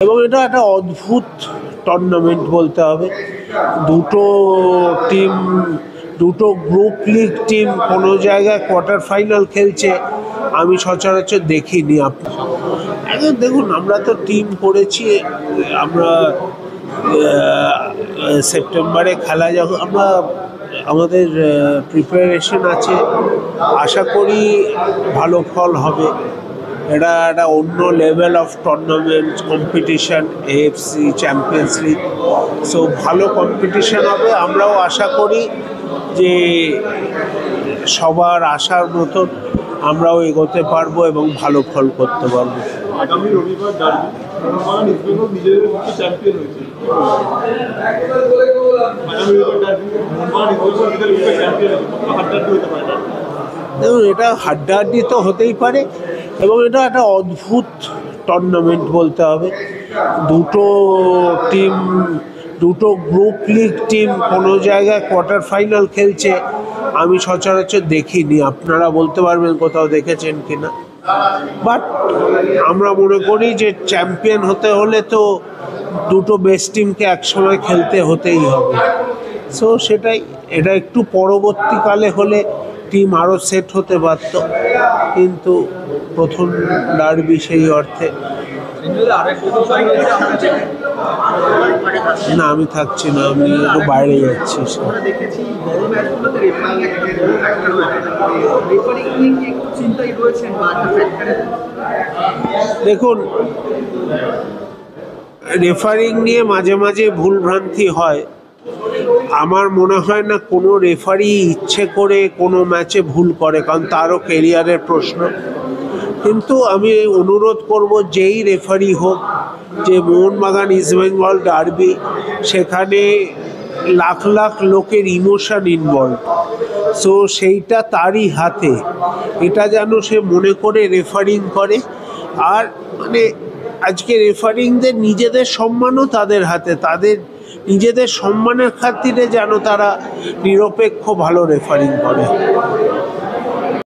এবং এটা একটা অদ্ভুত টুর্নামেন্ট বলতে হবে। দুটো টিম, দুটো গ্রুপ লিগ টিম কোনো জায়গায় কোয়ার্টার ফাইনাল খেলছে আমি সচরাচর দেখিনি। আপনি এখন দেখুন, আমরা তো টিম করেছি, আমরা সেপ্টেম্বরে খেলা যখন আমরা আমাদের প্রিপারেশন আছে, আশা করি ভালো ফল হবে। এটা একটা অন্য level of tournament competition, AFC champions league, so ভালো কম্পিটিশন হবে। আমরাও আশা করি যে সবার আশার মতন আমরাও এগোতে পারবো এবং ভালো ফল করতে পারবো। আগামী রবিবার ডার্বি, মোহনবাগান ইস্টবেঙ্গল নিজেদের পক্ষে চ্যাম্পিয়ন হয়েছে। আগামী রবিবার ডার্বি, মোহনবাগান ইস্টবেঙ্গল নিজেদের পক্ষে চ্যাম্পিয়ন হয়েছে, কতটা হাড্ডাহাড্ডি হতে পারে? দেখুন, এটা হাড্ডাহাড্ডি তো হতেই পারে এবং এটা একটা অদ্ভুত টুর্নামেন্ট বলতে হবে। দুটো টিম, দুটো গ্রুপ লিগ টিম কোনো জায়গায় কোয়ার্টার ফাইনাল খেলছে আমি সচরাচর দেখিনি। আপনারা বলতে পারবেন কোথাও দেখেছেন কিনা। বাট আমরা মনে করি যে চ্যাম্পিয়ন হতে হলে তো দুটো বেস্ট টিমকে একসময় খেলতে হতেই হবে। সো সেটাই, এটা একটু পরবর্তীকালে হলে টিম আরও সেট হতে পারত, কিন্তু প্রথম ডার্বি সেই অর্থে না। আমি থাকছি না, আমি একটু বাইরে যাচ্ছি। দেখুন, রেফারিং নিয়ে মাঝে মাঝে ভুলভ্রান্তি হয়। আমার মনে হয় না কোনো রেফারি ইচ্ছে করে কোনো ম্যাচে ভুল করে, কারণ তারও কেরিয়ারের প্রশ্ন। কিন্তু আমি অনুরোধ করব, যেই রেফারি হোক, যে মোহনবাগান ইস্টবেঙ্গল ডার্বি, সেখানে লাখ লাখ লোকের ইমোশন ইনভলভ, সো সেইটা তারই হাতে। এটা যেন সে মনে করে রেফারিং করে। আর মানে আজকে রেফারিংদের নিজেদের সম্মানও তাদের হাতে, তাদের নিজেদের সম্মানের খাতিরে যেন তারা নিরপেক্ষ ভালো রেফারিং করে।